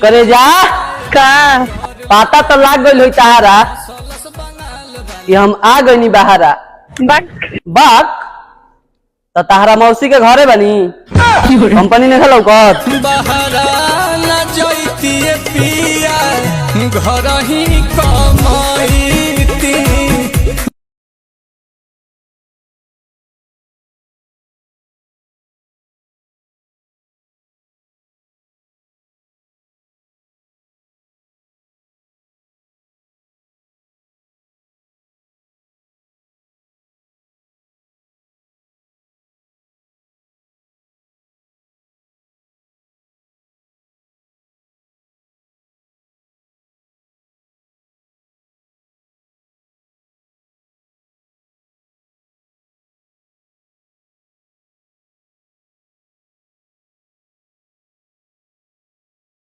करे जा का पता तो लाग गई होई तारा कि हम आ गई बहारा बक बाक तो तारा मौसी के घरे बनी कंपनी ने खेलो कर बहरा न जइतिए पिया घर ही